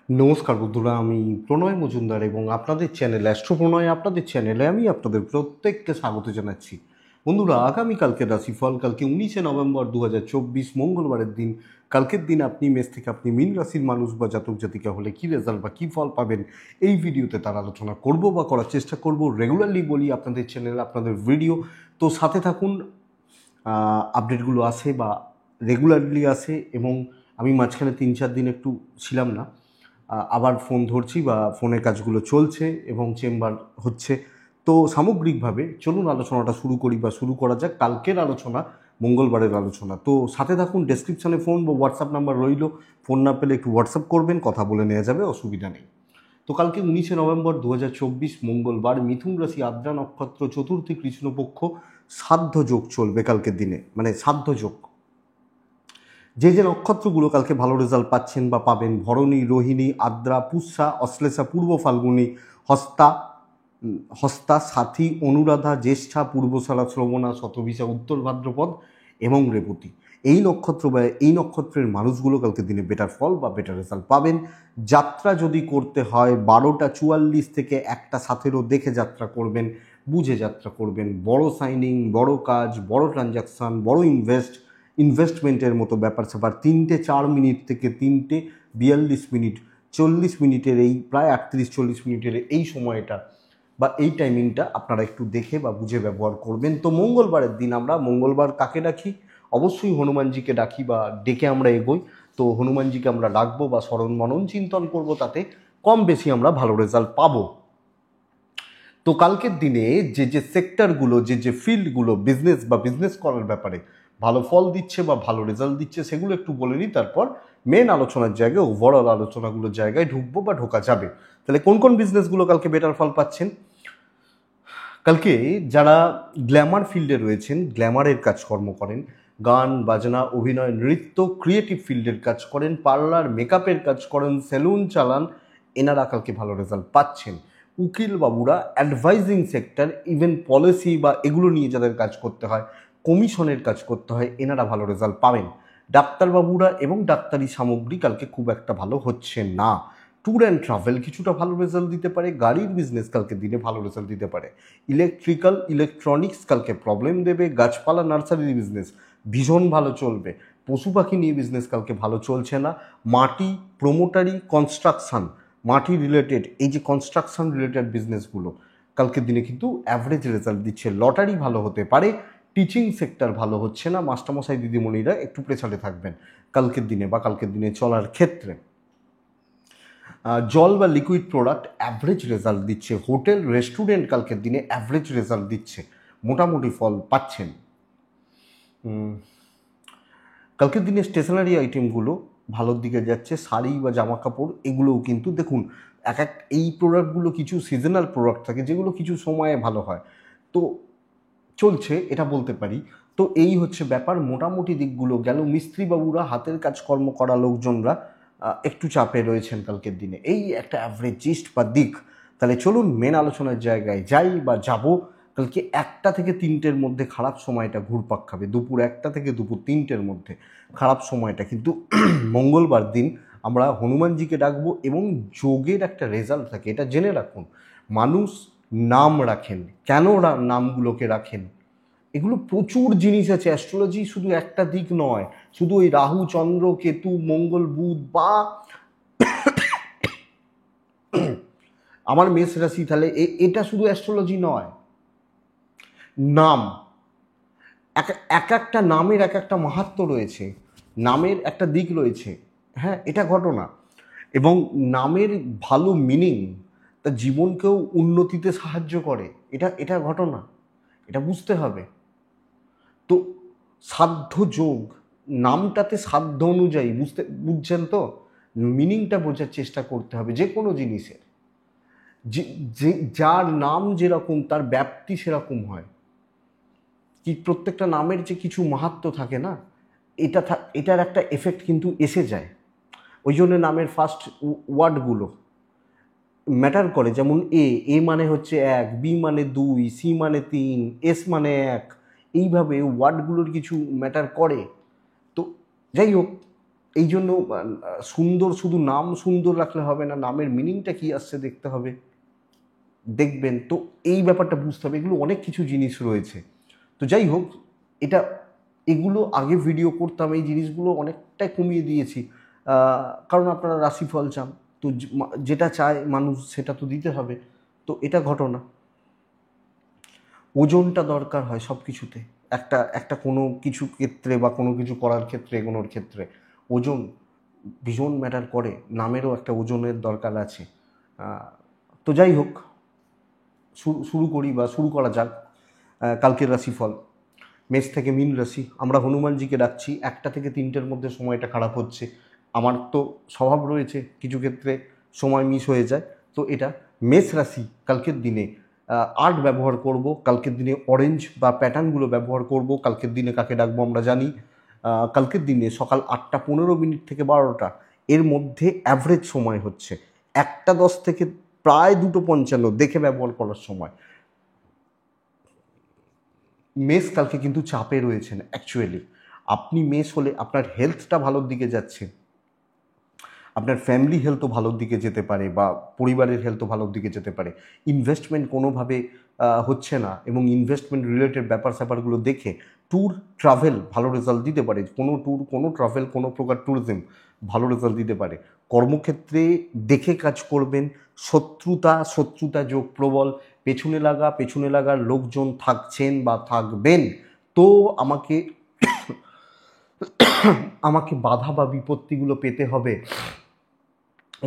নমস্কার বন্ধুরা, আমি প্রণয় মজুমদার এবং আপনাদের চ্যানেল অ্যাস্ট্রো প্রণয় আপনাদের চ্যানেলে আমি আপনাদের প্রত্যেককে স্বাগত জানাচ্ছি। বন্ধুরা, আগামীকালকের রাশিফল কালকে 19 নভেম্বর 2024 মঙ্গলবারের দিন। কালকের দিন আপনি মেষ থেকে আপনি মীন রাশির মানুষ বা জাতক জাতিকা হলে কী রেজাল্ট বা কী ফল পাবেন এই ভিডিওতে তার আলোচনা করব বা করার চেষ্টা করব। রেগুলারলি বলি আপনাদের চ্যানেল আপনাদের ভিডিও, তো সাথে থাকুন। আপডেটগুলো আসে বা রেগুলারলি আসে এবং আমি মাঝখানে 3-4 দিন একটু ছিলাম না, আবার ফোন ধরছি বা ফোনের কাজগুলো চলছে এবং চেম্বার হচ্ছে। তো সামগ্রিকভাবে চলুন আলোচনাটা শুরু করি বা শুরু করা যাক কালকের আলোচনা, মঙ্গলবারের আলোচনা। তো সাথে থাকুন, ডেসক্রিপশানে ফোন বা হোয়াটসঅ্যাপ নাম্বার রইল, ফোন না পেলে একটু হোয়াটসঅ্যাপ করবেন, কথা বলে নেওয়া যাবে, অসুবিধা নেই। তো কালকে 19 নভেম্বর 2024 মঙ্গলবার, মিথুন রাশি, আদ্রা নক্ষত্র, চতুর্থী কৃষ্ণপক্ষ, সাধ্য যোগ চলবে কালকের দিনে, মানে সাধ্য যোগ। যে যে নক্ষত্রগুলো কালকে ভালো রেজাল্ট পাচ্ছেন বা পাবেন: ভরণী, রোহিণী, আদ্রা, পুষ্যা, অশ্লেষা, পূর্ব ফাল্গুনী, হস্তা, সাথী, অনুরাধা, জ্যেষ্ঠা, পূর্বশালা, শ্রবণা, শতভিষা, উত্তর ভাদ্রপদ এবং রেবতী। এই নক্ষত্র বা এই নক্ষত্রের মানুষগুলো কালকে দিনে বেটার ফল বা বেটার রেজাল্ট পাবেন। যাত্রা যদি করতে হয় 12টা 44 থেকে 1টা 17 দেখে যাত্রা করবেন, বুঝে যাত্রা করবেন। বড় সাইনিং, বড় কাজ, বড় ট্রানজাকশান, বড় ইনভেস্টমেন্টের মতো ব্যাপার স্যাপার 3টে 4 মিনিট থেকে 3টে 42 মিনিট, 40 মিনিটের এই প্রায় 38-40 মিনিটের এই সময়টা বা এই টাইমিংটা আপনারা একটু দেখে বা বুঝে ব্যবহার করবেন। তো মঙ্গলবারের দিন আমরা মঙ্গলবার কাকে ডাকি? অবশ্যই হনুমানজিকে ডাকি বা ডেকে আমরা এগোই। তো হনুমানজিকে আমরা ডাকবো বা স্মরণ মনন চিন্তন করব, তাতে কম বেশি আমরা ভালো রেজাল্ট পাবো। তো কালকের দিনে যে যে সেক্টরগুলো, যে যে ফিল্ডগুলো বিজনেস বা বিজনেস করার ব্যাপারে ভালো ফল দিচ্ছে বা ভালো রেজাল্ট দিচ্ছে সেগুলো একটু বলে নিই, তারপর মেন আলোচনার জায়গায় ওভারঅল আলোচনাগুলোর জায়গায় ঢুকবো বা ঢোকা যাবে। তাহলে কোন কোন বিজনেসগুলো কালকে বেটার ফল পাচ্ছেন? কালকে যারা গ্ল্যামার ফিল্ডে রয়েছেন, গ্ল্যামারের কাজকর্ম করেন, গান বাজনা, অভিনয়, নৃত্য, ক্রিয়েটিভ ফিল্ডের কাজ করেন, পার্লার মেকআপের কাজ করেন, সেলুন চালান, এনারা কালকে ভালো রেজাল্ট পাচ্ছেন। উকিল বাবুরা, অ্যাডভাইজিং সেক্টর, ইভেন পলিসি বা এগুলো নিয়ে যাদের কাজ করতে হয়, কমিশনের কাজ করতে হয়, এনারা ভালো রেজাল্ট পাবেন। ডাক্তারবাবুরা এবং ডাক্তারি সামগ্রী কালকে খুব একটা ভালো হচ্ছে না। ট্যুর অ্যান্ড ট্রাভেল কিছুটা ভালো রেজাল্ট দিতে পারে, গাড়ির বিজনেস কালকে দিনে ভালো রেজাল্ট দিতে পারে। ইলেকট্রিক্যাল ইলেকট্রনিক্স কালকে প্রবলেম দেবে। গাছপালা নার্সারির বিজনেস ভীষণ ভালো চলবে। পশু পাখি নিয়ে বিজনেস কালকে ভালো চলছে না। মাটি, প্রোমোটারি, কনস্ট্রাকশান, মাটি রিলেটেড এই যে কনস্ট্রাকশন রিলেটেড বিজনেসগুলো কালকের দিনে কিন্তু অ্যাভারেজ রেজাল্ট দিচ্ছে। লটারি ভালো হতে পারে। টিচিং সেক্টর ভালো হচ্ছে না। মাস্টারমশাই দিদিমণিরা একটু প্রেসারে থাকবেন কালকের দিনে বা কালকের দিনে চলার ক্ষেত্রে। জল বা লিকুইড প্রোডাক্ট অ্যাভারেজ রেজাল্ট দিচ্ছে। হোটেল রেস্টুরেন্ট কালকের দিনে অ্যাভারেজ রেজাল্ট দিচ্ছে, মোটামুটি ফল পাচ্ছেন। কালকের দিনে স্টেশনারি আইটেমগুলো ভালোর দিকে যাচ্ছে। শাড়ি বা জামা কাপড় এগুলোও কিন্তু দেখুন, এই প্রোডাক্টগুলো কিছু সিজনাল প্রোডাক্ট থাকে যেগুলো কিছু সময়ে ভালো হয়, তো চলছে এটা বলতে পারি। তো এই হচ্ছে ব্যাপার, মোটামুটি দিকগুলো গেল। মিস্ত্রিবাবুরা, হাতের কাজকর্ম করা লোকজনরা একটু চাপে রয়েছেন কালকের দিনে, এই একটা অ্যাভারেজিস্ট বা দিক। তাহলে চলুন মেন আলোচনার জায়গায় যাই বা যাব। কালকে 1টা থেকে 3টের মধ্যে খারাপ সময়টা ঘুরপাক খাবে। দুপুর 1টা থেকে দুপুর 3টের মধ্যে খারাপ সময়টা কিন্তু মঙ্গলবার দিন আমরা হনুমানজিকে ডাকবো এবং যোগের একটা রেজাল্ট থাকে, এটা জেনে রাখুন। মানুষ নাম রাখেন, কেন নামগুলোকে রাখেন, এগুলো প্রচুর জিনিস আছে। অ্যাস্ট্রোলজি শুধু একটা দিক নয়, শুধু ওই রাহু চন্দ্র কেতু মঙ্গল বুধ বা আমার মেষ রাশি, তাহলে এটা শুধু অ্যাস্ট্রোলজি নয়। নাম, এক একটা নামের এক একটা মাহাত্ম্য রয়েছে, নামের একটা দিক রয়েছে। হ্যাঁ, এটা ঘটনা। এবং নামের ভালো মিনিং তার জীবনকেও উন্নতিতে সাহায্য করে, এটা এটা ঘটনা, এটা বুঝতে হবে। তো সাধ্য যোগ, নামটাতে সাধ্য অনুযায়ী বুঝছেন তো, মিনিংটা বোঝার চেষ্টা করতে হবে যে কোনো জিনিসের। যে যার নাম যেরকম তার ব্যাপ্তি সেরকম হয়। কি প্রত্যেকটা নামের যে কিছু মাহাত্ম্য থাকে না, এটার একটা এফেক্ট কিন্তু এসে যায়। ওই জন্য নামের ফার্স্ট ওয়ার্ডগুলো ম্যাটার করে। যেমন এ মানে হচ্ছে 1, বি মানে 2, সি মানে 3, এস মানে 1, এইভাবে ওয়ার্ডগুলোর কিছু ম্যাটার করে। তো যাই হোক, এই জন্য সুন্দর শুধু নাম সুন্দর রাখলে হবে না, নামের মিনিংটা কী আসছে দেখতে হবে, দেখবেন। তো এই ব্যাপারটা বুঝতে হবে, এগুলো অনেক কিছু জিনিস রয়েছে। তো যাই হোক, এটা এগুলো আগে ভিডিও করতাম, এই জিনিসগুলো অনেকটাই কমিয়ে দিয়েছি, কারণ আপনারা রাশিফল চান, তো যেটা চায় মানুষ সেটা তো দিতে হবে। তো এটা ঘটনা, ওজনটা দরকার হয় সব কিছুতে, একটা একটা কোনো কিছু ক্ষেত্রে বা কোনো কিছু করার ক্ষেত্রে, এগোনোর ক্ষেত্রে ওজন ভীষণ ম্যাটার করে, নামেরও একটা ওজনের দরকার আছে। তো যাই হোক, শুরু করি বা শুরু করা যাক কালকের রাশিফল। মেষ থেকে মীন রাশি, আমরা হনুমানজিকে ডাকছি। 1টা থেকে 3টের মধ্যে সময়টা খারাপ হচ্ছে, আমার তো স্বভাব রয়েছে কিছু ক্ষেত্রে সময় মিস হয়ে যায়। তো এটা মেষ রাশি, কালকের দিনে আর্ট ব্যবহার করব, কালকের দিনে অরেঞ্জ বা প্যাটার্নগুলো ব্যবহার করব। কালকের দিনে কাকে ডাকবো আমরা জানি, কালকের দিনে সকাল 8টা 15 মিনিট থেকে 12টা এর মধ্যে অ্যাভারেজ সময় হচ্ছে 1টা 10 থেকে প্রায় 2টো 55 দেখে ব্যবহার করার সময়। মেষ কালকে কিন্তু চাপে রয়েছেন। অ্যাকচুয়ালি আপনি মেষ হলে আপনার হেলথটা ভালোর দিকে যাচ্ছে, আপনার ফ্যামিলি হেলথও ভালোর দিকে যেতে পারে বা পরিবারের হেলথও ভালোর দিকে যেতে পারে। ইনভেস্টমেন্ট কোনোভাবে হচ্ছে না, এবং ইনভেস্টমেন্ট রিলেটেড ব্যাপার স্যাপারগুলো দেখে ট্যুর ট্রাভেল ভালো রেজাল্ট দিতে পারে। কোনো ট্যুর, কোনো ট্রাভেল, কোনো প্রকার ট্যুরিজম ভালো রেজাল্ট দিতে পারে। কর্মক্ষেত্রে দেখে কাজ করবেন। শত্রুতা যোগ প্রবল, পেছনে লাগার লোকজন থাকছেন বা থাকবেন। তো আমাকে বাধা বা বিপত্তিগুলো পেতে হবে,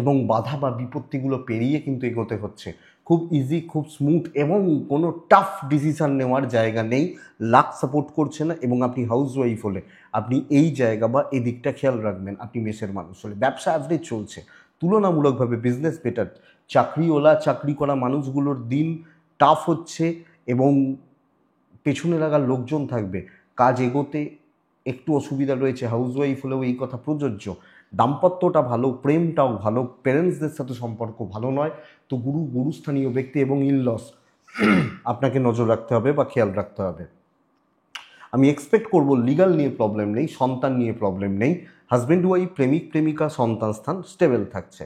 এবং বাধা বা বিপত্তিগুলো পেরিয়ে কিন্তু এগোতে হচ্ছে। খুব ইজি, খুব স্মুথ, এবং কোনো টাফ ডিসিশান নেওয়ার জায়গা নেই। লাক সাপোর্ট করছে না, এবং আপনি হাউস ওয়াইফ হলে আপনি এই জায়গা বা এই দিকটা খেয়াল রাখবেন। আপনি মেষের মানুষ হলে ব্যবসা অ্যাভারেজ চলছে, তুলনামূলকভাবে বিজনেস বেটার। চাকরি করা মানুষগুলোর দিন টাফ হচ্ছে, এবং পেছনে লাগার লোকজন থাকবে, কাজ এগোতে একটু অসুবিধা রয়েছে। হাউসওয়াইফ হলেও এই কথা প্রযোজ্য। দাম্পত্যটা ভালো, প্রেমটাও ভালো, প্যারেন্টসদের সাথে সম্পর্ক ভালো নয়। তো গুরুস্থানীয় ব্যক্তি এবং ইনলস আপনাকে নজর রাখতে হবে বা খেয়াল রাখতে হবে। আমি এক্সপেক্ট করব লিগাল নিয়ে প্রবলেম নেই, সন্তান নিয়ে প্রবলেম নেই। হাজব্যান্ড ওয়াইফ, প্রেমিক প্রেমিকা, সন্তান স্থান স্টেবল থাকছে।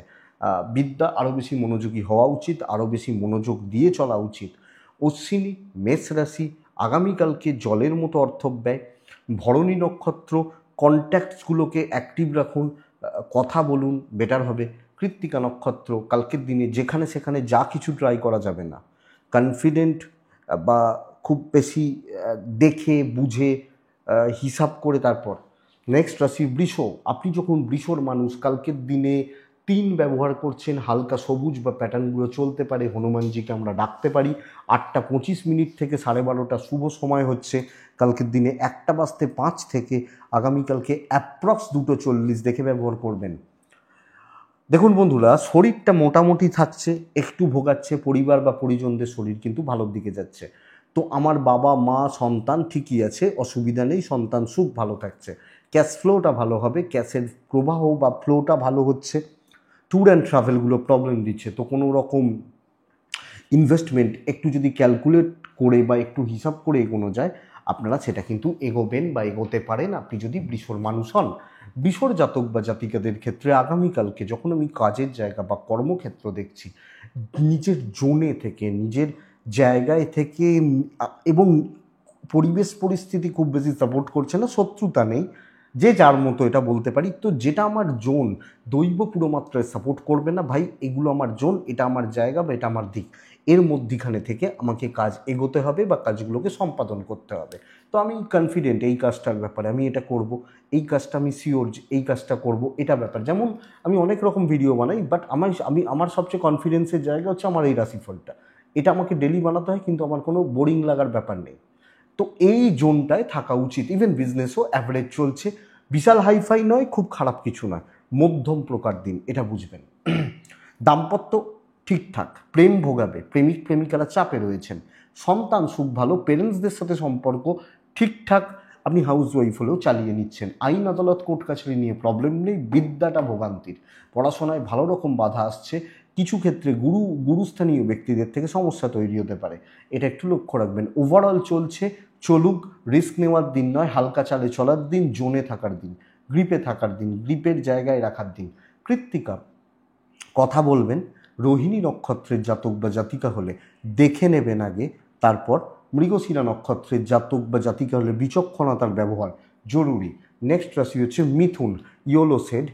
বিদ্যা আরও বেশি মনোযোগী হওয়া উচিত, আরও বেশি মনোযোগ দিয়ে চলা উচিত। অশ্বিনী, মেষ রাশি, আগামীকালকে জলের মতো অর্থব্যয়। ভরণী নক্ষত্র, কন্ট্যাক্টসগুলোকে অ্যাক্টিভ রাখুন, কথা বলুন, বেটার হবে। কৃত্তিকা নক্ষত্র, কালকের দিনে যেখানে সেখানে যা কিছু ট্রাই করা যাবে না। কনফিডেন্ট বা খুব বেশি দেখে বুঝে হিসাব করে তারপর। নেক্সট রাশি বৃষ। আপনি যখন বৃষর মানুষ, কালকের দিনে 3 ব্যবহার করছেন, হালকা সবুজ বা প্যাটার্নগুলো চলতে পারে। হনুমানজিকে আমরা ডাকতে পারি। 8টা 25 মিনিট থেকে 12:30 শুভ সময় হচ্ছে কালকের দিনে। 1টা 5 থেকে আগামীকালকে অ্যাপ্রক্স 2টো 40 দেখে ব্যবহার করবেন। দেখুন বন্ধুরা, শরীরটা মোটামুটি থাকছে, একটু ভোগাচ্ছে, পরিবার বা পরিজনদের শরীর কিন্তু ভালোর দিকে যাচ্ছে। তো আমার বাবা মা সন্তান ঠিকই আছে, অসুবিধা নেই, সন্তান সুখ ভালো থাকছে। ক্যাশ ফ্লোটা ভালো হবে, ক্যাশের প্রবাহ বা ফ্লোটা ভালো হচ্ছে। ট্যুর অ্যান্ড ট্রাভেলগুলো প্রবলেম দিচ্ছে, তো কোনো রকম ইনভেস্টমেন্ট একটু যদি ক্যালকুলেট করে বা একটু হিসাব করে এগোনো যায়, আপনারা সেটা কিন্তু এগোবেন বা এগোতে পারেন, আপনি যদি বৃষর মানুষ হন। বৃষর জাতক বা জাতিকাদের ক্ষেত্রে আগামীকালকে যখন আমি কাজের জায়গা বা কর্মক্ষেত্র দেখছি, নিজের জোনে থেকে, নিজের জায়গায় থেকে, এবং পরিবেশ পরিস্থিতি খুব বেশি সাপোর্ট করছে না, শত্রুতা নেই, যে যার মতো এটা বলতে পারি। তো যেটা আমার জোন, দৈব পুরোমাত্রায় সাপোর্ট করবে না ভাই, এগুলো আমার জোন, এটা আমার জায়গা বা এটা আমার দিক, এর মধ্যিখানে থেকে আমাকে কাজ এগোতে হবে বা কাজগুলোকে সম্পাদন করতে হবে। তো আমি কনফিডেন্ট এই কাজটার ব্যাপারে, আমি এটা করব, এই কাজটা আমি শিওর যে এই কাজটা করব, এটা ব্যাপার। যেমন আমি অনেক রকম ভিডিও বানাই, বাট আমার সবচেয়ে কনফিডেন্সের জায়গা হচ্ছে আমার এই রাশিফলটা। এটা আমাকে ডেলি বানাতে হয়, কিন্তু আমার কোনো বোরিং লাগার ব্যাপার নেই। তো এই জোনটায় থাকা উচিত। ইভেন বিজনেসও অ্যাভারেজ চলছে, বিশাল হাইফাই নয়, খুব খারাপ কিছু নয়, মধ্যম প্রকার দিন, এটা বুঝবেন। দাম্পত্য ঠিকঠাক, প্রেম ভোগাবে, প্রেমিক প্রেমিকারা চাপে রয়েছেন, সন্তান সুখ ভালো, পেরেন্টসদের সাথে সম্পর্ক ঠিকঠাক, আপনি হাউস ওয়াইফ হলেও চালিয়ে নিচ্ছেন। আইন আদালত কোর্ট কাছারি নিয়ে প্রবলেম নেই, বিদ্যাটা ভোগান্তির, পড়াশোনায় ভালো রকম বাধা আসছে, কিছু ক্ষেত্রে গুরুস্থানীয় ব্যক্তিদের থেকে সমস্যা তৈরি হতে পারে, এটা একটু লক্ষ্য রাখবেন। ওভারঅল চলছে, চলুক, রিস্ক নেওয়ার দিন নয়, হালকা চালে চলার দিন, জোনে থাকার দিন। গ্রিপে থাকার দিন, গ্রিপের জায়গায় রাখার দিন। কৃত্তিকা, কথা বলবেন রোহিণী নক্ষত্রের জাতক বা জাতিকা হলে দেখে নেবেন আগে, তারপর মৃগশিরা নক্ষত্রের জাতক বা জাতিকা হলে বিচক্ষণতার ব্যবহার জরুরি। নেক্সট রাশি হচ্ছে মিথুন, ইয়োলো সেড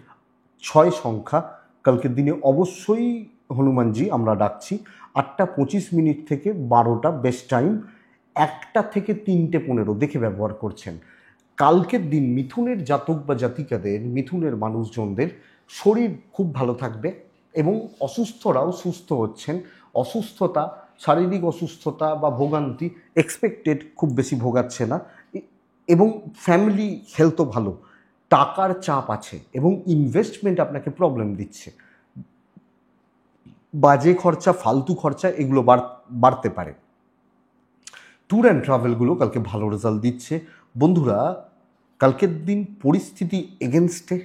6 সংখ্যা, কালকের দিনে অবশ্যই হনুমানজি আমরা ডাকছি। 8:25 থেকে 12টা বেস্ট টাইম, 1টা থেকে 3:15 দেখে ব্যবহার করছেন। কালকের দিন মিথুনের জাতক বা জাতিকাদের, মিথুনের মানুষজনদের শরীর খুব ভালো থাকবে এবং অসুস্থরাও সুস্থ হচ্ছেন। অসুস্থতা, শারীরিক অসুস্থতা বা ভোগান্তি এক্সপেক্টেড, খুব বেশি ভোগাচ্ছে না এবং ফ্যামিলি হেলথও ভালো। টাকার চাপ আছে এবং ইনভেস্টমেন্ট আপনাকে প্রবলেম দিচ্ছে। বাজে খরচা, ফালতু খরচা এগুলো বাড়তে পারে। ট্যুর অ্যান্ড ট্রাভেলগুলো কালকে ভালো রেজাল্ট দিচ্ছে। বন্ধুরা, কালকের দিন পরিস্থিতি এগেনস্টে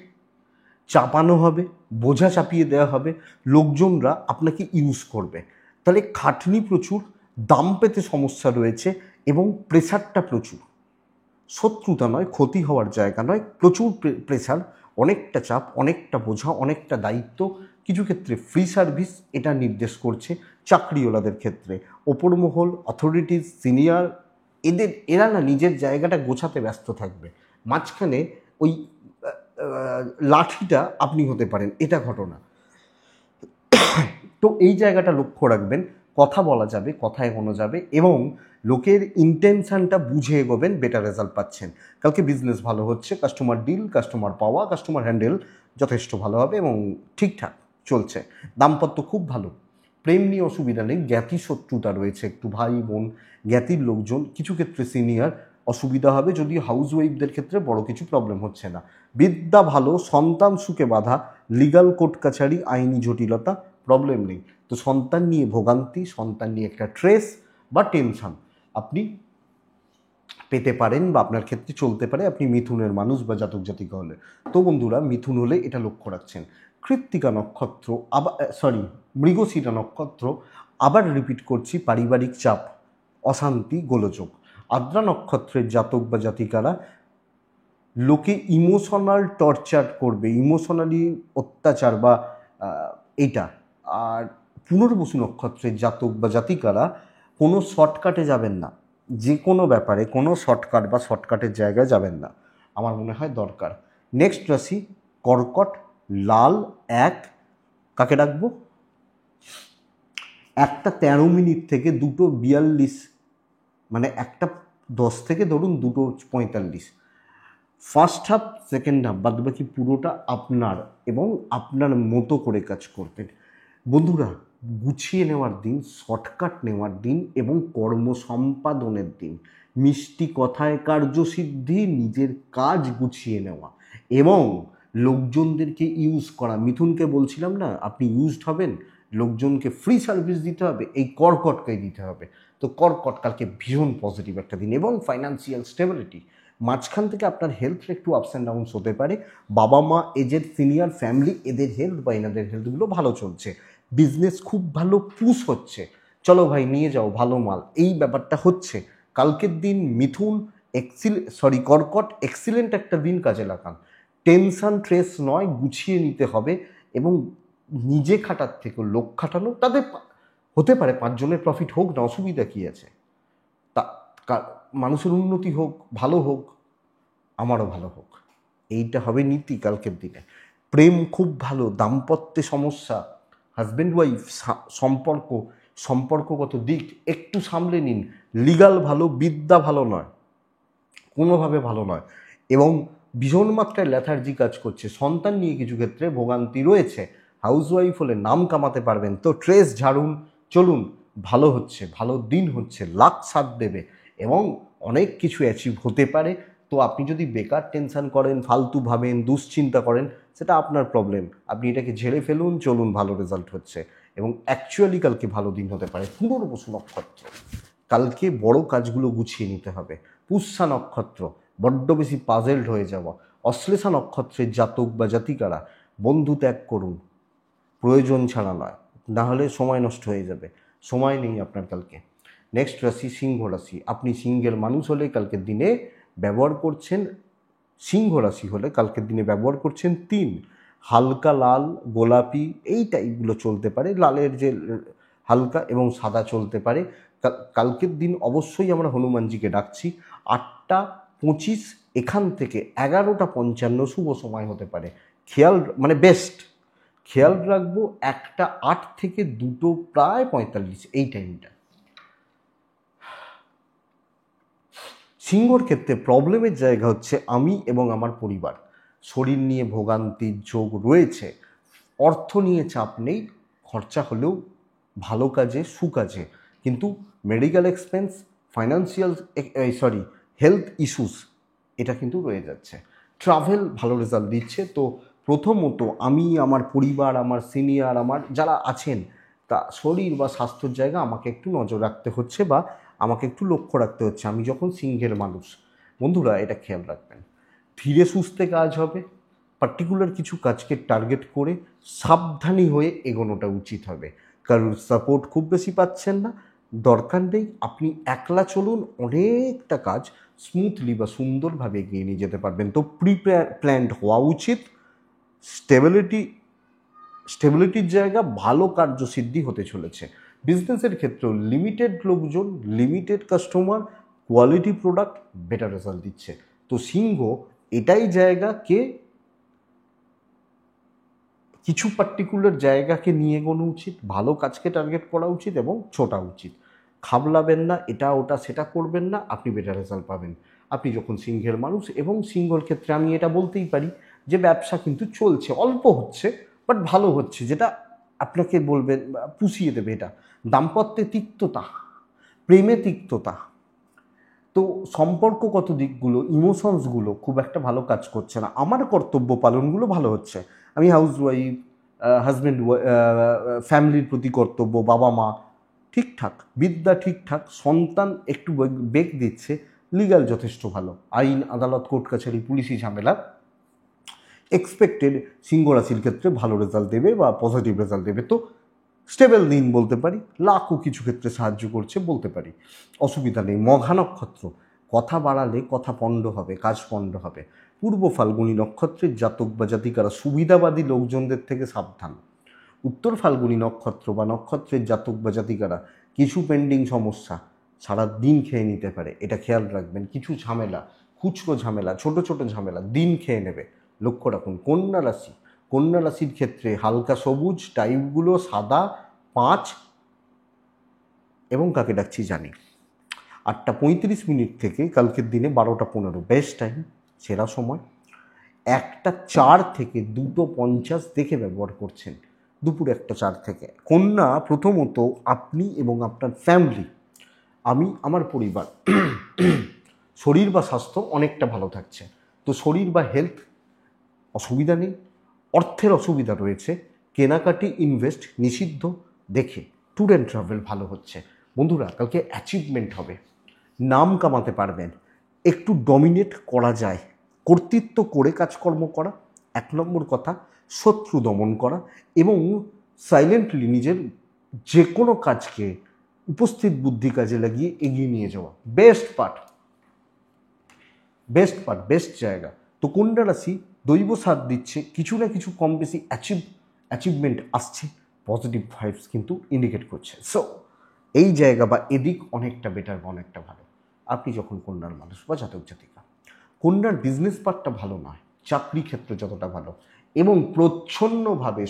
চাপানো হবে, বোঝা চাপিয়ে দেওয়া হবে, লোকজনরা আপনাকে ইউজ করবে। তাহলে খাটনি প্রচুর, দাম পেতে সমস্যা রয়েছে এবং প্রেশারটা প্রচুর। শত্রুতা নয়, ক্ষতি হওয়ার জায়গা নয়, প্রচুর প্রেশার, অনেকটা চাপ, অনেকটা বোঝা, অনেকটা দায়িত্ব। কিছু ক্ষেত্রে ফ্রি সার্ভিস এটা নির্দেশ করছে চাকরিওয়ালাদের ক্ষেত্রে। ওপর মহল, অথরিটিস, সিনিয়র এরা না নিজের জায়গাটা গোছাতে ব্যস্ত থাকবে। মাঝখানে ওই লাঠিটা আপনি হতে পারেন, এটা ঘটনা। তো এই জায়গাটা লক্ষ্য রাখবেন। কথা বলা যাবে, কথা এগোনো যাবে এবং লোকের ইন্টেনশনটা বুঝে এগোবেন, বেটার রেজাল্ট পাচ্ছেন। কালকে বিজনেস ভালো হচ্ছে, কাস্টমার ডিল, কাস্টমার পাওয়া, কাস্টমার হ্যান্ডেল যথেষ্ট ভালো হবে এবং ঠিকঠাক চলছে। দাম্পত্য খুব ভালো, প্রেম নিয়ে অসুবিধা নেই। জ্ঞাতি শত্রুতা রয়েছে একটু, ভাই বোন জ্ঞাতির লোকজন, কিছু ক্ষেত্রে সিনিয়র, অসুবিধা হবে। যদিও হাউস ওয়াইফদের ক্ষেত্রে বড় কিছু প্রবলেম হচ্ছে না। বিদ্যা ভালো, সন্তান সুখে বাধা, লিগাল কোর্ট কাছারি, আইনি জটিলতা প্রবলেম নেই। তো সন্তান নিয়ে ভোগান্তি, সন্তান নিয়ে একটা ট্রেস বা টেনশন আপনি পেতে পারেন বা আপনার ক্ষেত্রে চলতে পারে, আপনি মিথুনের মানুষ বা জাতক জাতিকা হলে। তো বন্ধুরা, মিথুন হলে এটা লক্ষ্য রাখছেন। কৃত্তিকা নক্ষত্র আবার মৃগশিরা নক্ষত্র, আবার রিপিট করছি, পারিবারিক চাপ, অশান্তি, গোলযোগ। আদ্রা নক্ষত্রের জাতক বা জাতিকারা লোকে ইমোশনাল টর্চার করবে, ইমোশনালি অত্যাচার বা এইটা। আর পুনর্বসু নক্ষত্রের জাতক বা জাতিকারা কোনো শর্টকাটে যাবেন না, যে কোনো ব্যাপারে কোনো শর্টকাট বা শর্টকাটের জায়গায় যাবেন না, আমার মনে হয় দরকার। নেক্সট রাশি কর্কট, লাল 1, কাকে ডাকবো? 1:13 থেকে 2:42, মানে 1:10 থেকে ধরুন 2:45। ফার্স্ট হাফ, সেকেন্ড হাফ, বাদ বাকি পুরোটা আপনার এবং আপনার মতো করে কাজ করবেন। বন্ধুরা, গুছিয়ে নেওয়ার দিন, শর্টকাট নেওয়ার দিন এবং কর্ম সম্পাদনের দিন। মিষ্টি কথায় কার্যসিদ্ধি, নিজের কাজ গুছিয়ে নেওয়া এবং লোকজনদেরকে ইউজ করা। মিথুনকে বলছিলাম না, আপনি ইউজড হবেন, লোকজনকে ফ্রি সার্ভিস দিতে হবে, এই কর্কটকে দিতে হবে। তো কর্কট কালকে ভীষণ পজিটিভ একটা দিন এবং ফাইন্যান্সিয়াল স্টেবিলিটি। মাঝখান থেকে আপনার হেলথটা একটু আপস অ্যান্ড ডাউনস হতে পারে। বাবা মা, এজেড সিনিয়র ফ্যামিলি, এদের হেলথ বা এনাদের হেলথগুলো ভালো চলছে। বিজনেস খুব ভালো পুশ হচ্ছে, চলো ভাই নিয়ে যাও ভালো মাল, এই ব্যাপারটা হচ্ছে। কালকের দিন মিথুন কর্কট এক্সিলেন্ট একটা দিন, কাজে লাগান। টেনশন ট্রেস নয়, গুছিয়ে নিতে হবে এবং নিজে খাটার থেকে লোক খাটানো, তাদের হতে পারে 5 জনের প্রফিট হোক না, অসুবিধা কী আছে? তা মানুষের উন্নতি হোক, ভালো হোক, আমারও ভালো হোক, এইটা হবে নীতি কালকের দিনে। প্রেম খুব ভালো, দাম্পত্যে সমস্যা, হাজব্যান্ড ওয়াইফ সম্পর্কগত দিক একটু সামলে নিন। লিগাল ভালো, বিদ্যা ভালো নয়, কোনোভাবে ভালো নয় এবং ভীষণ মাত্রায় ল্যাথার্জি কাজ করছে। সন্তান নিয়ে কিছু ক্ষেত্রে ভোগান্তি রয়েছে। হাউসওয়াইফ হলে নাম কামাতে পারবেন, তো ট্রেস ঝাড়ুন, চলুন, ভালো হচ্ছে, ভালো দিন হচ্ছে, লাক সাথ দেবে এবং অনেক কিছু অ্যাচিভ হতে পারে। তো আপনি যদি বেকার টেনশন করেন, ফালতু ভাবেন, দুশ্চিন্তা করেন, সেটা আপনার প্রবলেম। আপনি এটাকে ঝেড়ে ফেলুন, চলুন, ভালো রেজাল্ট হচ্ছে এবং অ্যাকচুয়ালি কালকে ভালো দিন হতে পারে। পুনর্বসু নক্ষত্র, কালকে বড় কাজগুলো গুছিয়ে নিতে হবে। পুষ্যা নক্ষত্র, বড্ড বেশি পাজেলড হয়ে যাওয়া। অশ্লেষা নক্ষত্রের জাতক বা জাতিকারা বন্ধু ত্যাগ করুন, প্রয়োজন ছাড়া নয়, না হলে সময় নষ্ট হয়ে যাবে। সময় নেই আপনার কালকে। নেক্সট রাশি সিংহ রাশি, আপনি সিংহের মানুষ হলে কালকের দিনে ব্যবহার করছেন সিংহ রাশি হলে কালকের দিনে ব্যবহার করছেন 3, হালকা লাল, গোলাপি এই টাইপগুলো চলতে পারে, লালের যে হালকা এবং সাদা চলতে পারে। কালকের দিন অবশ্যই আমরা হনুমানজিকে ডাকছি। 8:25 এখান থেকে 11:55 শুভ সময় হতে পারে, খেয়াল মানে বেস্ট খেয়াল রাখবো। 1:08 থেকে 2:45 এই টাইমটা। সিংহর ক্ষেত্রে প্রবলেমের জায়গা হচ্ছে আমি এবং আমার পরিবার। শরীর নিয়ে ভোগান্তির যোগ রয়েছে, অর্থ নিয়ে চাপ নেই, খরচা হলেও ভালো কাজে সুকাজে, কিন্তু medical expense, financial health issues এটা কিন্তু রয়ে যাচ্ছে। ট্রাভেল ভালো রেজাল্ট দিচ্ছে। তো প্রথমত আমি, আমার পরিবার, আমার সিনিয়র, আমার যারা আছেন, তা শরীর বা স্বাস্থ্যের জায়গা আমাকে একটু নজর রাখতে হচ্ছে বা আমাকে একটু লক্ষ্য রাখতে হচ্ছে, আমি যখন সিংহের মানুষ। বন্ধুরা এটা খেয়াল রাখবেন, ধীরে সুস্থে কাজ হবে। পার্টিকুলার কিছু কাজকে টার্গেট করে সাবধানী হয়ে এগোনোটা উচিত হবে। কারোর সাপোর্ট খুব বেশি পাচ্ছেন না, দরকার নেই। আপনি একলা চলুন, অনেকটা কাজ স্মুথলি বা সুন্দরভাবে এগিয়ে নিয়ে যেতে পারবেন। তো প্ল্যান্ড হওয়া উচিত। স্টেবিলিটির জায়গা, ভালো কার্যসিদ্ধি হতে চলেছে। বিজনেসের ক্ষেত্রেও লিমিটেড লোকজন, limited customer, quality product better result দিচ্ছে। তো সিংহ এটাই জায়গাকে, কিছু পার্টিকুলার জায়গাকে নিয়ে এগোনো উচিত, ভালো কাজকে টার্গেট করা উচিত এবং ছোটা উচিত। খাবলাবেন না, এটা ওটা সেটা করবেন না, আপনি বেটার রেজাল্ট পাবেন আপনি যখন সিংহের মানুষ। এবং সিংহর ক্ষেত্রে আমি এটা বলতেই পারি যে ব্যবসা কিন্তু চলছে, অল্প হচ্ছে বাট ভালো হচ্ছে, যেটা আপনাকে বলবেন পুষিয়ে দেবে। এটা দাম্পত্যে তিক্ততা, প্রেমে তিক্ততা, তো সম্পর্কগত দিকগুলো, ইমোশনসগুলো খুব একটা ভালো কাজ করছে না। আমার কর্তব্য পালনগুলো ভালো হচ্ছে। আমি হাউসওয়াইফ, হাজব্যান্ড, ফ্যামিলির প্রতি কর্তব্য, বাবা মা ঠিকঠাক, বিদ্যা ঠিকঠাক, সন্তান একটু বেগ দিচ্ছে, লিগাল যথেষ্ট ভালো, আইন আদালত কোর্ট কাছারি পুলিশি ঝামেলা এক্সপেক্টেড সিংহ রাশির ক্ষেত্রে ভালো রেজাল্ট দেবে বা পজিটিভ রেজাল্ট দেবে। তো স্টেবল দিন বলতে পারি, লাখও কিছু ক্ষেত্রে সাহায্য করছে বলতে পারি, অসুবিধা নেই। মঘা নক্ষত্র, কথা বাড়ালে কথা পণ্ড হবে, কাজ পণ্ড হবে। পূর্ব ফাল্গুনী নক্ষত্রের জাতক বা জাতিকারা সুবিধাবাদী লোকজনদের থেকে সাবধান। উত্তর ফাল্গুনী নক্ষত্র বা নক্ষত্রের জাতক বা জাতিকারা কিছু পেন্ডিং সমস্যা সারা দিন খেয়ে নিতে পারে, এটা খেয়াল রাখবেন। কিছু ঝামেলা, খুচরো ঝামেলা, ছোট ছোট ঝামেলা দিন খেয়ে নেবে, লক্ষ্য রাখুন। কন্যা রাশির ক্ষেত্রে হালকা সবুজ, টাইপগুলো সাদা, 5 এবং কাকে ডাকছি জানি। 8:35 থেকে কালকের দিনে 12:15 বেস্ট টাইম, সেরা সময়। 1:04 থেকে 2:50 দেখে ব্যবহার করছেন, দুপুর 1:04 থেকে। কন্যা প্রথমত আপনি এবং আপনার ফ্যামিলি, আমি আমার পরিবার, শরীর বা স্বাস্থ্য অনেকটা ভালো থাকছে। তো শরীর বা হেলথ অসুবিধা নেই। অর্থের অসুবিধা রয়েছে, কেনাকাটি ইনভেস্ট নিষিদ্ধ দেখে। ট্যুর অ্যান্ড ট্রাভেল ভালো হচ্ছে। বন্ধুরা কালকে অ্যাচিভমেন্ট হবে, নাম কামাতে পারবেন, একটু ডমিনেট করা যায়, কর্তৃত্ব করে কাজকর্ম করা। 1 নম্বর কথা, শত্রু দমন করা এবং সাইলেন্টলি নিজের যে কোনো কাজকে উপস্থিত বুদ্ধি কাজে লাগিয়ে এগিয়ে নিয়ে যাওয়া বেস্ট পার্ট, বেস্ট জায়গা। তো কন্যা রাশি দৈব সাথ দিচ্ছে, কিছু না কিছু কম বেশি অ্যাচিভমেন্ট আসছে, পজিটিভ ভাইবস কিন্তু ইন্ডিকেট করছে। সো এই জায়গা বা এদিক অনেকটা বেটার বা অনেকটা ভালো আপনি যখন কন্যার মানুষ বা জাতক জাতিকা। কন্যার বিজনেস পার্টটা ভালো নয়, চাকরি ক্ষেত্রে যতটা ভালো, এবং প্রচ্ছন্নভাবে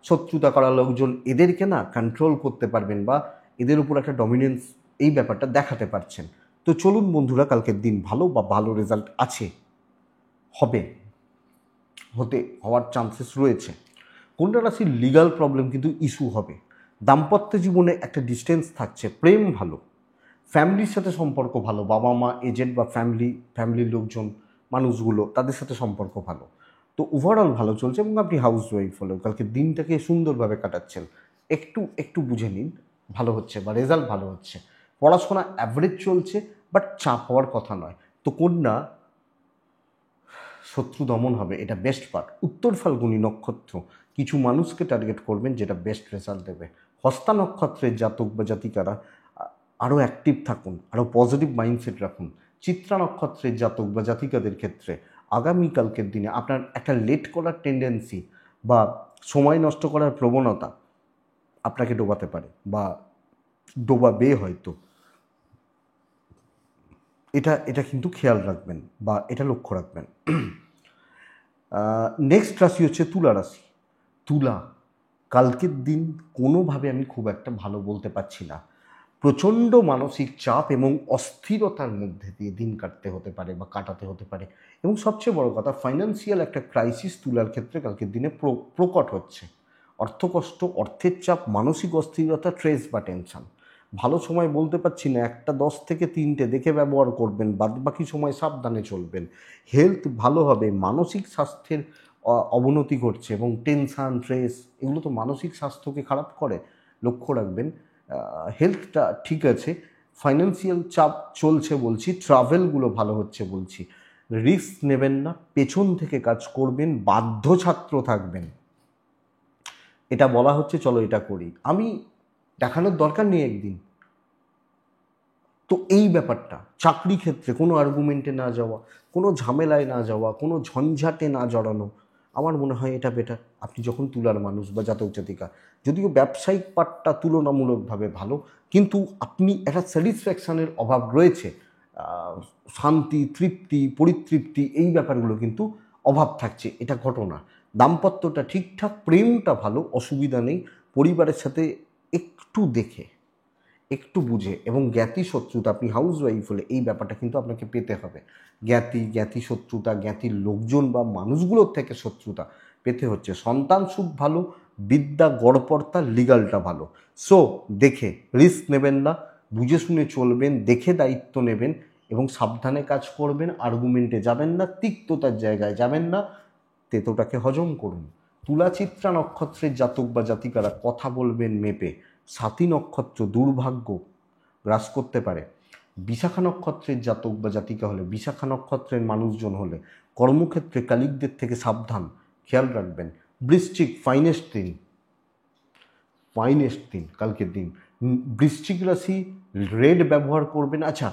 শত্রুতা করা লোকজন, এদেরকে না কন্ট্রোল করতে পারবেন বা এদের উপর একটা ডমিনেন্স এই ব্যাপারটা দেখাতে পারছেন। তো চলুন বন্ধুরা, কালকের দিন ভালো বা ভালো রেজাল্ট আছে, হওয়ার চান্সেস রয়েছে। কন্যা রাশির লিগাল প্রবলেম কিন্তু ইস্যু হবে, দাম্পত্য জীবনে একটা ডিস্টেন্স থাকছে, প্রেম ভালো, ফ্যামিলির সাথে সম্পর্ক ভালো, বাবা মা, এজেন্ট বা ফ্যামিলির লোকজন, মানুষগুলো তাদের সাথে সম্পর্ক ভালো। তো ওভারঅল ভালো চলছে এবং আপনি হাউস ওয়াইফ হলেও কালকে দিনটাকে সুন্দরভাবে কাটাচ্ছেন। একটু বুঝে নিন, ভালো হচ্ছে বা রেজাল্ট ভালো হচ্ছে। পড়াশোনা অ্যাভারেজ চলছে, বাট চাপ হওয়ার কথা নয়। তো কন্যা শত্রু দমন হবে, এটা বেস্ট পার্ট। উত্তর ফাল্গুনী নক্ষত্র, কিছু মানুষকে টার্গেট করবেন, যেটা বেস্ট রেজাল্ট দেবে। হস্তা নক্ষত্রের জাতক বা জাতিকারা আরও অ্যাক্টিভ থাকুন, আরও পজিটিভ মাইন্ডসেট রাখুন, চিত্রা নক্ষত্রের জাতক বা জাতিকাদের ক্ষেত্রে আগামীকালকের দিনে আপনার একটা লেট করার টেন্ডেন্সি বা সময় নষ্ট করার প্রবণতা আপনাকে ডোবাতে পারে বা ডোবাবে হয়তো। এটা কিন্তু খেয়াল রাখবেন বা এটা লক্ষ্য রাখবেন। নেক্সট রাশি হচ্ছে তুলা রাশি। তুলা, কালকের দিন কোনোভাবে আমি খুব একটা ভালো বলতে পারছি না। প্রচণ্ড মানসিক চাপ এবং অস্থিরতার মধ্যে দিয়ে দিন কাটতে হতে পারে বা কাটাতে হতে পারে, এবং সবচেয়ে বড় কথা ফাইন্যান্সিয়াল একটা ক্রাইসিস তুলার ক্ষেত্রে কালকের দিনে প্রকট হচ্ছে। অর্থকষ্ট, অর্থের চাপ, মানসিক অস্থিরতা, স্ট্রেস বা টেনশন। ভালো সময় বলতে পারছি না, একটা 10 থেকে 3টে দেখে ব্যবহার করবেন, বাদ বাকি সময় সাবধানে চলবেন। হেলথ ভালো হবে, মানসিক স্বাস্থ্যের অবনতি ঘটছে এবং টেনশান, স্ট্রেস এগুলো তো মানসিক স্বাস্থ্যকে খারাপ করে, লক্ষ্য রাখবেন। হেলথটা ঠিক আছে, ফাইন্যান্সিয়াল চাপ চলছে বলছি, ট্রাভেলগুলো ভালো হচ্ছে বলছি। রিস্ক নেবেন না, পেছন থেকে কাজ করবেন, বাধ্য ছাত্র থাকবেন। এটা বলা হচ্ছে চলো এটা করি, আমি দেখানোর দরকার নেই একদিন। তো এই ব্যাপারটা চাকরি ক্ষেত্রে কোনো আর্গুমেন্টে না যাওয়া, কোনো ঝামেলায় না যাওয়া, কোনো ঝঞ্ঝাটে না জড়ানো, আমার মনে হয় এটা বেটার। আপনি যখন তুলার মানুষ বা জাতক জাতিকা, যদিও ব্যবসায়িক পার্টটা তুলনামূলকভাবে ভালো, কিন্তু আপনি একটা স্যাটিসফ্যাকশানের অভাব রয়েছে, শান্তি, তৃপ্তি, পরিতৃপ্তি এই ব্যাপারগুলো কিন্তু অভাব থাকছে, এটা ঘটনা। দাম্পত্যটা ঠিকঠাক, প্রেমটা ভালো, অসুবিধা নেই। পরিবারের সাথে একটু দেখে, একটু বুঝে, এবং জ্ঞাতি শত্রুতা, আপনি হাউস ওয়াইফ হলে এই ব্যাপারটা কিন্তু আপনাকে পেতে হবে। জ্ঞাতি শত্রুতা, জ্ঞাতির লোকজন বা মানুষগুলোর থেকে শত্রুতা পেতে হচ্ছে। সন্তান সুখ ভালো, বিদ্যা গড়পড়তা, লিগালটা ভালো। সো দেখে রিস্ক নেবেন না, বুঝে শুনে চলবেন, দেখে দায়িত্ব নেবেন এবং সাবধানে কাজ করবেন। আর্গুমেন্টে যাবেন না, তিক্ততার জায়গায় যাবেন না, তেতোটাকে হজম করুন। তুলা চিত্রা নক্ষত্রের জাতক বা জাতিকারা কথা বলবেন মেপে। সাথী নক্ষত্র দুর্ভাগ্য গ্রাস করতে পারে। বিশাখা নক্ষত্রের জাতক বা জাতিকা হলে, বিশাখা নক্ষত্রের মানুষজন হলে কর্মক্ষেত্রে কালিকদের থেকে সাবধান, খেয়াল রাখবেন। বৃশ্চিক ফাইনেস্ট দিন কালকের দিন। বৃশ্চিক রাশি রেড ব্যবহার করবেন। আচ্ছা,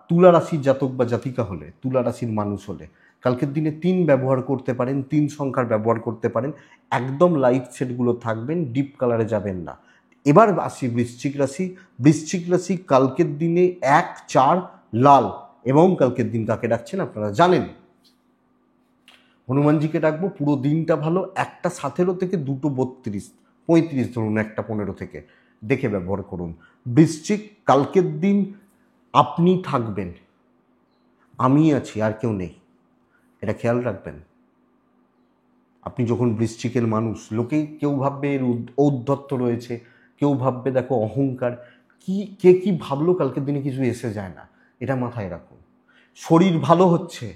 তুলা রাশির জাতক বা জাতিকা হলে, তুলা রাশির মানুষ হলে কালকের দিনে 3 ব্যবহার করতে পারেন, 3 সংখ্যার ব্যবহার করতে পারেন। একদম লাইট শেডগুলো থাকবেন, ডিপ কালারে যাবেন না। এবার আসি বৃশ্চিক রাশি কালকের দিনে 1, 4 লাল, এবং কালকের দিন কাকে ডাকছেন আপনারা জানেন, হনুমানজিকে ডাকবো। পুরো দিনটা ভালো, 1টা 17 থেকে 2টো 32, 35 ধরুন, 1টা 15 থেকে দেখে ব্যবহার করুন। বৃশ্চিক কালকের দিন আপনি থাকবেন, আমি আছি, আর কেউ নেই, এটা খেয়াল রাখবেন। আপনি যখন বৃশ্চিকের মানুষ, কেউ ভাববে এর ঔদ্ধত্য রয়েছে, কেউ ভাববে দেখো অহংকার, কে কি ভাবলো কালকের দিনে কিছু এসে যায় না, এটা মাথায় রাখুন। শরীর ভালো হচ্ছে,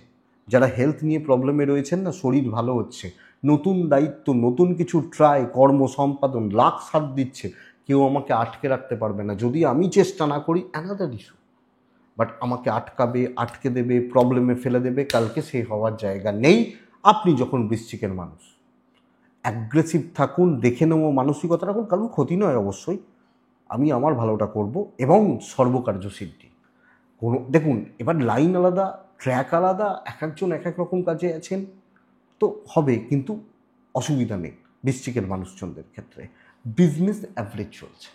যারা হেলথ নিয়ে প্রবলেমে রয়েছেন না, শরীর ভালো হচ্ছে। নতুন দায়িত্ব, নতুন কিছু ট্রাই, কর্ম সম্পাদন, লাখ সাথ দিচ্ছে, কেউ আমাকে আটকে রাখতে পারবে না। যদি আমি চেষ্টা না করি অ্যানাদার ইস্যু, বাট আমাকে আটকে দেবে, প্রবলেমে ফেলে দেবে, কালকে সেই হওয়ার জায়গা নেই। আপনি যখন বৃশ্চিকের মানুষ, অ্যাগ্রেসিভ থাকুন, দেখে নেবো মানসিকতা রাখুন, কারণ ক্ষতি নয় অবশ্যই, আমি আমার ভালোটা করব এবং সর্বকার্য সিদ্ধি। দেখুন, এবার লাইন আলাদা, ট্র্যাক আলাদা, এক একজন এক এক রকম কাজে আছেন, তো হবে, কিন্তু অসুবিধা নেই বৃশ্চিকের মানুষজনদের ক্ষেত্রে। বিজনেস অ্যাভারেজ চলছে,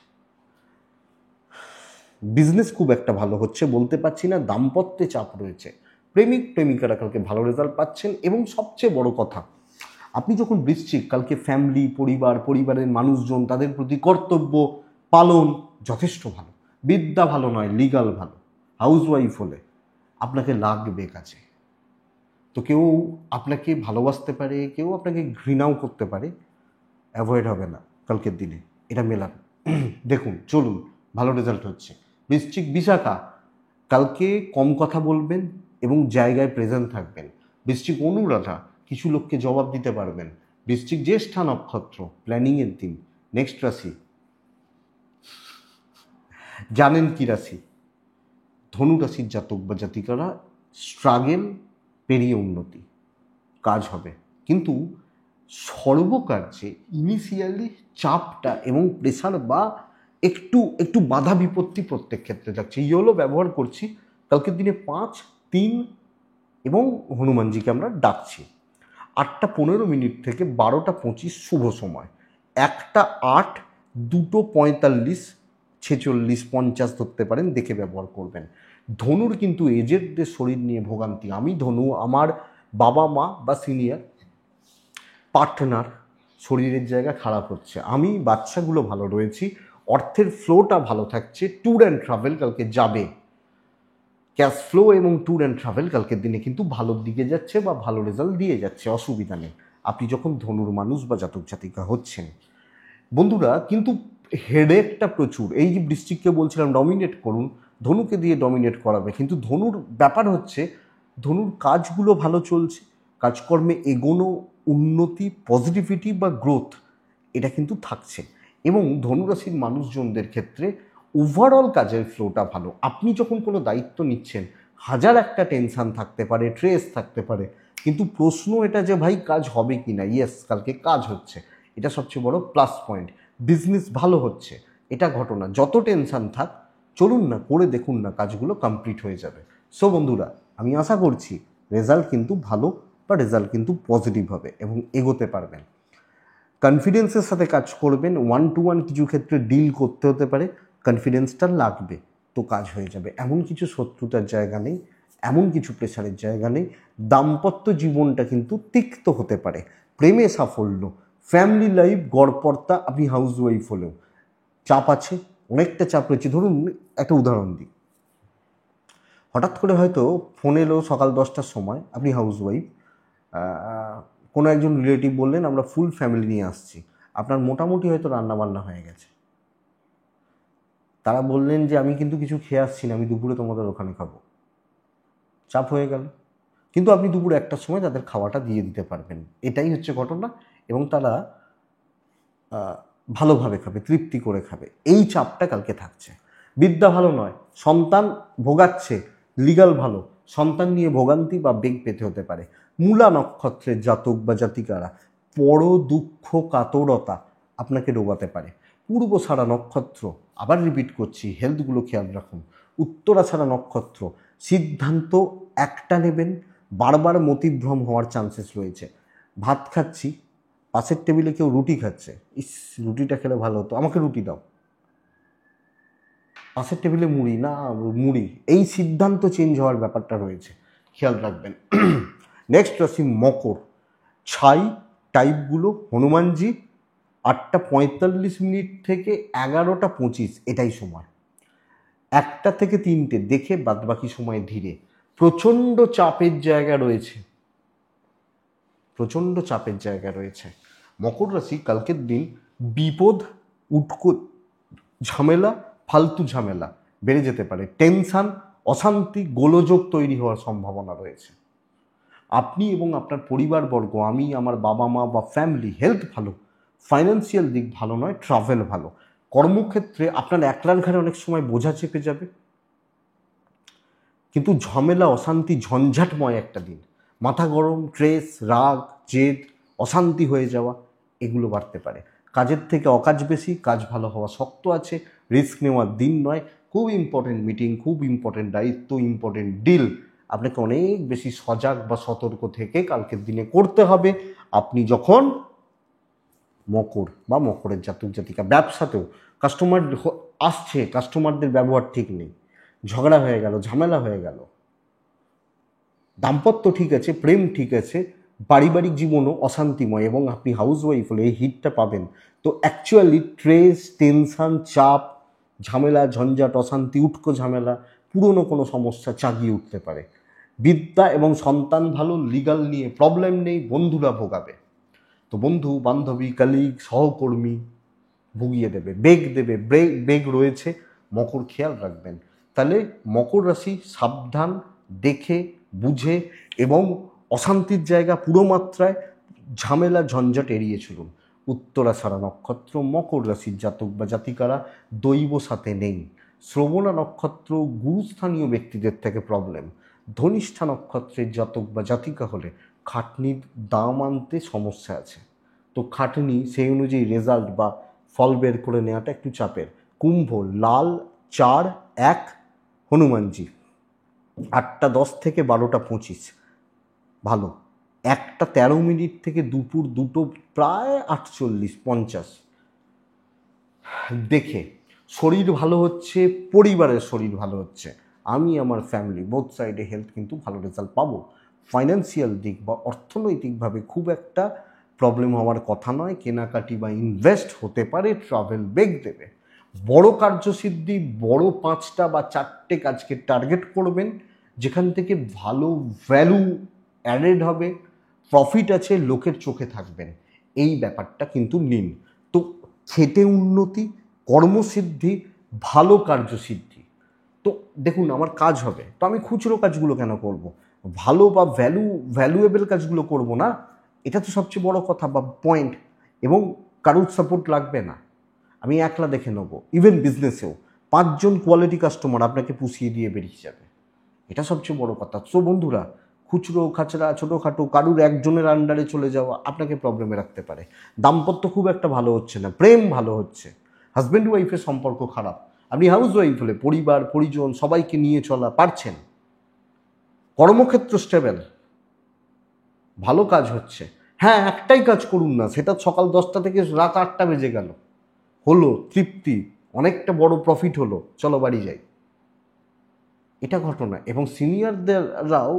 বিজনেস খুব একটা ভালো হচ্ছে বলতে পারছি না, দাম্পত্যে চাপ রয়েছে। প্রেমিকারা কালকে ভালো রেজাল্ট পাচ্ছেন, এবং সবচেয়ে বড় কথা, আপনি যখন বৃশ্চিক, কালকে ফ্যামিলি, পরিবারের মানুষজন, তাদের প্রতি কর্তব্য পালন যথেষ্ট ভালো। বিদ্যা ভালো নয়, লিগাল ভালো। হাউস ওয়াইফ হলে আপনাকে লাগবে কাছে, তো কেউ আপনাকে ভালোবাসতে পারে, কেউ আপনাকে ঘৃণাও করতে পারে, অ্যাভয়েড হবে না কালকের দিনে, এটা মেলান। দেখুন চলুন, ভালো রেজাল্ট হচ্ছে। বৃশ্চিক বিশাখা কালকে কম কথা বলবেন এবং জায়গায় প্রেজেন্ট থাকবেন। বৃশ্চিক অনুরাধা কিছু লোককে জবাব দিতে পারবেন। বৃশ্চিক জ্যেষ্ঠা নক্ষত্র প্ল্যানিংয়ের দিন। নেক্সট রাশি জানেন কি রাশি? ধনু রাশির জাতক বা জাতিকারা স্ট্রাগেল পেরিয়ে উন্নতি, কাজ হবে, কিন্তু সর্বকার্যে ইনিশিয়ালি চাপটা এবং প্রেশার বা একটু বাধা বিপত্তি প্রত্যেক ক্ষেত্রে থাকছে। ইয়োলো ব্যবহার করছি, কালকের দিনে 5, 3 এবং হনুমানজিকে আমরা ডাকছি। 8:15 থেকে 12:25 শুভ সময়, 1:08, 2:45, 46, 50 ধরতে পারেন, দেখে ব্যবহার করবেন। ধনুর কিন্তু এজেডদের শরীর নিয়ে ভোগান্তি। আমি ধনু, আমার বাবা মা বা সিনিয়র পার্টনার শরীরের জায়গা খারাপ হচ্ছে, আমি বাচ্চাগুলো ভালো রয়েছি, অর্থের ফ্লোটা ভালো থাকছে, ট্যুর অ্যান্ড ট্রাভেল কালকে যাবে, ক্যাশ ফ্লো এবং ট্যুর অ্যান্ড ট্রাভেল কালকের দিনে কিন্তু ভালোর দিকে যাচ্ছে বা ভালো রেজাল্ট দিয়ে যাচ্ছে, অসুবিধা নেই আপনি যখন ধনুর মানুষ বা জাতক জাতিকা হচ্ছেন। বন্ধুরা কিন্তু হেডেকটা প্রচুর। এই যে বৃশ্চিককে বলছিলাম ডমিনেট করুন, ধনুকে দিয়ে ডমিনেট করাবে, কিন্তু ধনুর ব্যাপার হচ্ছে ধনুর কাজগুলো ভালো চলছে, কাজকর্মে এগোনো, উন্নতি, পজিটিভিটি বা গ্রোথ এটা কিন্তু থাকছে। এবং ধনুরাশির মানুষজনদের ক্ষেত্রে ওভারঅল কাজের ফ্লোটা ভালো। আপনি যখন কোনো দায়িত্ব নিচ্ছেন, হাজার একটা টেনশান থাকতে পারে, ট্রেস থাকতে পারে, কিন্তু প্রশ্ন এটা যে ভাই কাজ হবে কি না, ইয়েস কালকে কাজ হচ্ছে, এটা সবচেয়ে বড় প্লাস পয়েন্ট। বিজনেস ভালো হচ্ছে, এটা ঘটনা। যত টেনশান থাক, চলুন না, করে দেখুন না, কাজগুলো কমপ্লিট হয়ে যাবে। সো বন্ধুরা, আমি আশা করছি রেজাল্ট কিন্তু ভালো বা রেজাল্ট কিন্তু পজিটিভ হবে এবং এগোতে পারবেন। কনফিডেন্সের সাথে কাজ করবেন, 1-to-1 কিছু ক্ষেত্রে ডিল করতে হতে পারে, কনফিডেন্সটা লাগবে, তো কাজ হয়ে যাবে। এমন কিছু শত্রুতার জায়গা নেই, এমন কিছু প্রেশারের জায়গা নেই। দাম্পত্য জীবনটা কিন্তু তিক্ত হতে পারে, প্রেমে সাফল্য, ফ্যামিলি লাইফ গড়পড়তা, আপনি হাউস ওয়াইফ হলেও চাপ আছে, অনেকটা চাপ রয়েছে। ধরুন একটা উদাহরণ দিই, হঠাৎ করে হয়তো ফোন এলো সকাল 10টার সময়, আপনি হাউস ওয়াইফ, কোনো একজন রিলেটিভ বললেন আমরা ফুল ফ্যামিলি নিয়ে আসছি, আপনার মোটামুটি হয়তো রান্নাবান্না হয়ে গেছে, তারা বললেন যে আমি কিন্তু কিছু খেয়ে আসছি না, আমি দুপুরে তোমাদের ওখানে খাবো, চাপ হয়ে গেল। কিন্তু আপনি দুপুর 1টার সময় তাদের খাওয়াটা দিয়ে দিতে পারবেন, এটাই হচ্ছে ঘটনা। এবং তারা ভালোভাবে খাবে, তৃপ্তি করে খাবে, এই চাপটা কালকে থাকছে। বিদ্যা ভালো নয়, সন্তান ভোগাচ্ছে, লিগাল ভালো, সন্তান নিয়ে ভোগান্তি বা বেগ পেতে হতে পারে। মূলা নক্ষত্রের জাতক বা জাতিকারা পর দুঃখ কাতরতা আপনাকে ডোবাতে পারে। পূর্বছাড়া নক্ষত্র, আবার রিপিট করছি, হেলথগুলো খেয়াল রাখুন। উত্তরাছাড়া নক্ষত্র, সিদ্ধান্ত একটা নেবেন, বারবার মতিভ্রম হওয়ার চান্সেস রয়েছে। ভাত খাচ্ছি, পাশের টেবিলে কেউ রুটি খাচ্ছে, ইস রুটিটা খেলে ভালো হতো, আমাকে রুটি দাও, পাশের টেবিলে মুড়ি, না মুড়ি, এই সিদ্ধান্ত চেঞ্জ হওয়ার ব্যাপারটা রয়েছে, খেয়াল রাখবেন। নেক্সট রাশি মকর, ছাই টাইপগুলো, হনুমানজি 8:45 থেকে 11:25 এটাই সময়, 1টা থেকে 3টে দেখে বাদবাকি সময় ধীরে। প্রচণ্ড চাপের জায়গা রয়েছে, প্রচণ্ড চাপের জায়গা রয়েছে। মকর রাশি কালকের দিন বিপদ, উটকো ঝামেলা, ফালতু ঝামেলা বেড়ে যেতে পারে, টেনশান, অশান্তি, গোলযোগ তৈরি হওয়ার সম্ভাবনা রয়েছে। আপনি এবং আপনার পরিবারবর্গ, আমি, আমার বাবা মা বা ফ্যামিলি, হেলথ ভালো, ফাইন্যান্সিয়াল দিক ভালো নয়, ট্রাভেল ভালো। কর্মক্ষেত্রে আপনার একলার ঘাড়ে অনেক সময় বোঝা চেপে যাবে, কিন্তু ঝামেলা, অশান্তি, ঝঞ্ঝাটময় একটা দিন, মাথা গরম, স্ট্রেস, রাগ, জেদ, অশান্তি হয়ে যাওয়া, এগুলো বাড়তে পারে। কাজের থেকে অকাজ বেশি, কাজ ভালো হওয়া শক্ত আছে, রিস্ক নেওয়ার দিন নয়। খুব ইম্পর্টেন্ট মিটিং, খুব ইম্পর্টেন্ট দায়িত্ব, ইম্পর্টেন্ট ডিল আপনাকে অনেক বেশি সজাগ বা সতর্ক থেকে কালকের দিনে করতে হবে। আপনি যখন মকর বা মকরের জাতক জাতিকা, ব্যবসাতেও কাস্টমার আসছে, কাস্টমারদের ব্যবহার ঠিক নেই, ঝগড়া হয়ে গেল, ঝামেলা হয়ে গেল। দাম্পত্য ঠিক আছে, প্রেম ঠিক আছে, পারিবারিক জীবনও অশান্তিময়, এবং আপনি হাউস ওয়াইফ হলে এই হিটটা পাবেন। তো অ্যাকচুয়ালি স্ট্রেস, টেনশান, চাপ, ঝামেলা, ঝঞ্ঝাট, অশান্তি, উটকো ঝামেলা, পুরনো কোনো সমস্যা জাগিয়ে উঠতে পারে। বিদ্যা এবং সন্তান ভালো, লিগাল নিয়ে প্রবলেম নেই, বন্ধুরা ভোগাবে। তো বন্ধু বান্ধবী, কালিগ, সহকর্মী ভুগিয়ে দেবে, বেগ দেবে, বেগ রয়েছে, মকর খেয়াল রাখবেন। তাহলে মকর রাশি সাবধান, দেখে বুঝে এবং অশান্তির জায়গা পুরো মাত্রায়, ঝামেলা ঝঞ্ঝাট এড়িয়ে চলুন। উত্তরাষাঢ়া নক্ষত্র মকর রাশির জাতক বা জাতিকারা দৈব সাথে নেই। শ্রবণা নক্ষত্র গুরুস্থানীয় ব্যক্তিদের থেকে প্রবলেম। ধনিষ্ঠা নক্ষত্রের জাতক বা জাতিকা হলে খাটনির দাম আনতে সমস্যা আছে, তো খাটনি সেই অনুযায়ী রেজাল্ট বা ফল বের করে নেওয়াটা একটু চাপের। কুম্ভ লাল 4-1 হনুমানজি, 8:10 থেকে 12:25 ভালো, 1:13 থেকে দুপুর 2টো প্রায় 48-50 দেখে শরীর ভালো হচ্ছে, পরিবারের শরীর ভালো হচ্ছে, আমি আমার ফ্যামিলি বোথ সাইডে হেলথ কিন্তু ভালো রেজাল্ট পাবো। ফাইন্যান্সিয়াল দিক বা অর্থনৈতিকভাবে খুব একটা প্রবলেম হওয়ার কথা নয়, কেনাকাটি বা ইনভেস্ট হতে পারে, ট্রাভেল বেগ দেবে। বড় কার্যসিদ্ধি, বড় 5টা বা 4টে কাজকে টার্গেট করবেন, যেখান থেকে ভালো ভ্যালু অ্যাডেড হবে, প্রফিট আছে, লোকের চোখে থাকবেন, এই ব্যাপারটা কিন্তু নিন। তো খেটে উন্নতি, কর্মসিদ্ধি, ভালো কার্যসিদ্ধি। তো দেখুন আমার কাজ হবে, তো আমি খুচরো কাজগুলো কেন করব? ভালো বা ভ্যালুয়েবল কাজগুলো করব না? এটা তো সবচেয়ে বড় কথা বা পয়েন্ট। এবং কারোর সাপোর্ট লাগবে না, আমি একলা দেখে নেবো। ইভেন বিজনেসেও 5জন কোয়ালিটি কাস্টমার আপনাকে পুষিয়ে দিয়ে বেরিয়ে যাবে, এটা সবচেয়ে বড় কথা। তো বন্ধুরা, খুচরো খাচরা ছোটোখাটো কারুর একজনের আন্ডারে চলে যাওয়া আপনাকে প্রবলেমে রাখতে পারে। দাম্পত্য খুব একটা ভালো হচ্ছে না, প্রেম ভালো হচ্ছে, হাজব্যান্ড ওয়াইফের সম্পর্ক খারাপ, আপনি হাউস ওয়াইফ হলে পরিবার পরিজন সবাইকে নিয়ে চলা পারছেন, কর্মক্ষেত্র স্টেবল, ভালো কাজ হচ্ছে। হ্যাঁ, একটাই কাজ করুন না, সেটা সকাল 10টা থেকে রাত 8টা বেজে গেল, হলো তৃপ্তি, অনেকটা বড় প্রফিট হলো, চলো বাড়ি যাই, এটা ঘটনা। এবং সিনিয়রদেররাও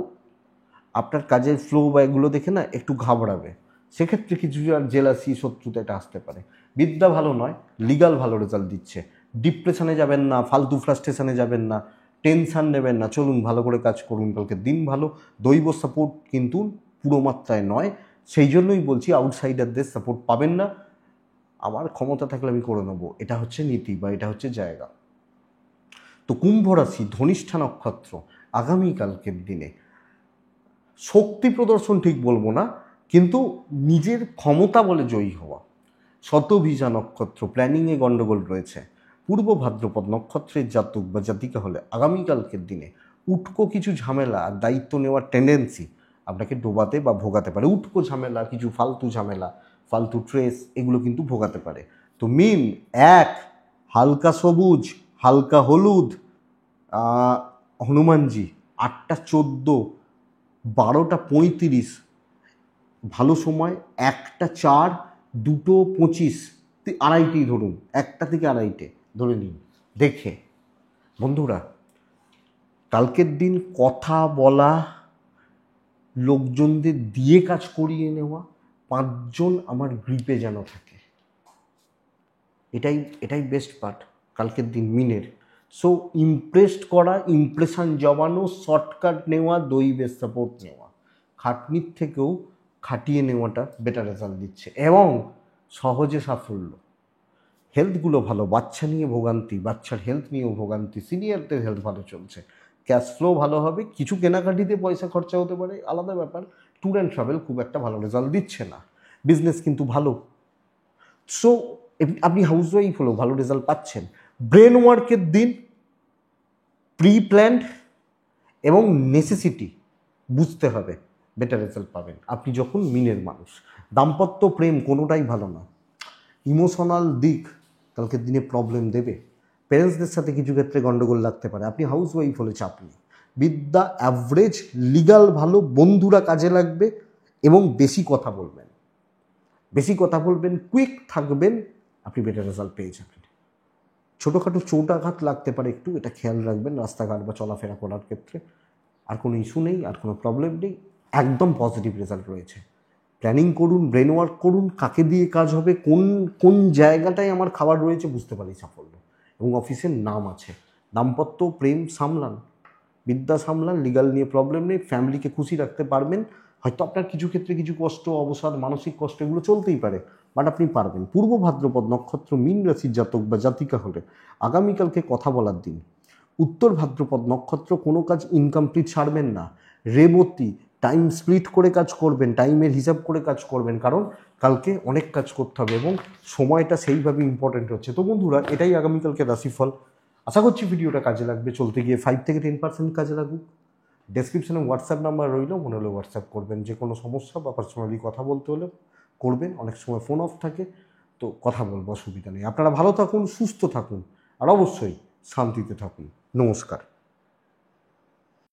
আপনার কাজের ফ্লো বা এগুলো দেখে না একটু ঘাবড়াবে, সেক্ষেত্রে কিছু আর জেলাসি শত্রুতা এটা আসতে পারে। বিদ্যা ভালো নয়, লিগাল ভালো রেজাল্ট দিচ্ছে। ডিপ্রেশনে যাবেন না, ফালতু ফ্রাস্ট্রেশনে যাবেন না, টেনশান নেবেন না, চলুন ভালো করে কাজ করুন, কালকে দিন ভালো। দৈব সাপোর্ট কিন্তু পুরো মাত্রায় নয়, সেই জন্যই বলছি আউটসাইডারদের সাপোর্ট পাবেন না। আমার ক্ষমতা থাকলে আমি করে নেবো, এটা হচ্ছে নীতি বা এটা হচ্ছে জায়গা। তো কুম্ভ রাশি, ধনিষ্ঠা নক্ষত্র, আগামীকালকের দিনে শক্তি প্রদর্শন ঠিক বলবো না, কিন্তু নিজের ক্ষমতা বলে জয়ী হওয়া। শতভিজা নক্ষত্র, প্ল্যানিংয়ে গণ্ডগোল রয়েছে। পূর্ব ভাদ্রপদ নক্ষত্রের জাতক বা জাতিকা হলে আগামীকালকের দিনে উটকো কিছু ঝামেলা আর দায়িত্ব নেওয়ার টেন্ডেন্সি আপনাকে ডোবাতে বা ভোগাতে পারে। উটকো ঝামেলা, কিছু ফালতু ঝামেলা, ফালতু ট্রেস, এগুলো কিন্তু ভোগাতে পারে। তো মিন 1, হালকা সবুজ, হালকা হলুদ, হনুমানজি 8:14, 12:35, ভালো সময় 1:04, 2:25, 2:30 ধরুন, 1টা থেকে 2:30 ধরে নিন দেখে। বন্ধুরা, কালকের দিন কথা বলা, লোকজনদের দিয়ে কাজ করিয়ে নেওয়া, 5জন আমার গ্রিপে যেন থাকে, এটাই বেস্ট পার্ট কালকের দিন মিনের। সো ইমপ্রেসড করা, ইমপ্রেশন জমানো, শর্টকাট নেওয়া, দৈবের সাপোর্ট নেওয়া, খাটনির থেকেও খাটিয়ে নেওয়াটা বেটার রেজাল্ট দিচ্ছে এবং সহজে সাফল্য। হেলথগুলো ভালো, বাচ্চা নিয়ে ভোগান্তি, বাচ্চার হেলথ নিয়েও ভোগান্তি, সিনিয়রদের হেলথ ভালো চলছে, ক্যাশ ফ্লো ভালো হবে, কিছু কেনাকাটিতে পয়সা খরচা হতে পারে, আলাদা ব্যাপার। ট্যুর অ্যান্ড ট্রাভেল খুব একটা ভালো রেজাল্ট দিচ্ছে না, বিজনেস কিন্তু ভালো। সো আপনি হাউস ওয়াইফ হলেও ভালো রেজাল্ট পাচ্ছেন। ব্রেন ওয়ার্কের দিন, প্রি প্ল্যান্ড এবং নেসেসিটি বুঝতে হবে, বেটার রেজাল্ট পাবেন আপনি যখন মিনের মানুষ। দাম্পত্য প্রেম কোনোটাই ভালো না, ইমোশনাল দিক কালকের দিনে প্রবলেম দেবে, প্যারেন্টসদের সাথে কিছু ক্ষেত্রে গণ্ডগোল লাগতে পারে। আপনি হাউস ওয়াইফ হলে চাপ নেই, বিদ্যা অ্যাভারেজ, লিগাল ভালো, বন্ধুরা কাজে লাগবে এবং বেশি কথা বলবেন, কুইক থাকবেন, আপনি বেটার রেজাল্ট পেয়ে যাবেন। ছোটোখাটো চোট আঘাত লাগতে পারে একটু, এটা খেয়াল রাখবেন রাস্তাঘাট বা চলাফেরা করার ক্ষেত্রে। আর কোনো ইস্যু নেই, আর কোনো প্রবলেম নেই, একদম পজিটিভ রেজাল্ট রয়েছে। প্ল্যানিং করুন, ব্রেন ওয়ার্ক করুন, কাকে দিয়ে কাজ হবে, কোন কোন জায়গাটায় আমার খাবার রয়েছে বুঝতে পারি সাফল্য, এবং অফিসের নাম আছে। দাম্পত্য প্রেম সামলান, বিদ্যা সামলান, লিগাল নিয়ে প্রবলেম নেই, ফ্যামিলিকে খুশি রাখতে পারবেন। হয়তো আপনার কিছু ক্ষেত্রে কিছু কষ্ট, অবসাদ, মানসিক কষ্ট এগুলো চলতেই পারে, বাট আপনি পারবেন। পূর্ব ভাদ্রপদ নক্ষত্র মীন রাশির জাতক বা জাতিকা হলে আগামীকালকে কথা বলার দিন। উত্তর ভাদ্রপদ নক্ষত্র, কোনো কাজ ইনকমপ্লিট ছাড়বেন না। রেবতী, টাইম স্প্লিট করে কাজ করবেন, টাইমের হিসাব করে কাজ করবেন, কারণ কালকে অনেক কাজ করতে হবে এবং সময়টা সেইভাবে ইম্পর্টেন্ট হচ্ছে। তো বন্ধুরা, এটাই আগামীকালকে রাশিফল। আশা করছি ভিডিওটা কাজে লাগবে, চলতে গিয়ে 5 থেকে 10% কাজে লাগুক। ডেসক্রিপশনে হোয়াটসঅ্যাপ নাম্বার রইল, মনে হলে হোয়াটসঅ্যাপ করবেন। যে কোনো সমস্যা বা পার্সোনালি কথা বলতে হলে করবেন, অনেক সময় ফোন অফ থাকে, তো কথা বলবো, অসুবিধা নেই। আপনারা ভালো থাকুন, সুস্থ থাকুন, আর অবশ্যই শান্তিতে থাকুন। নমস্কার।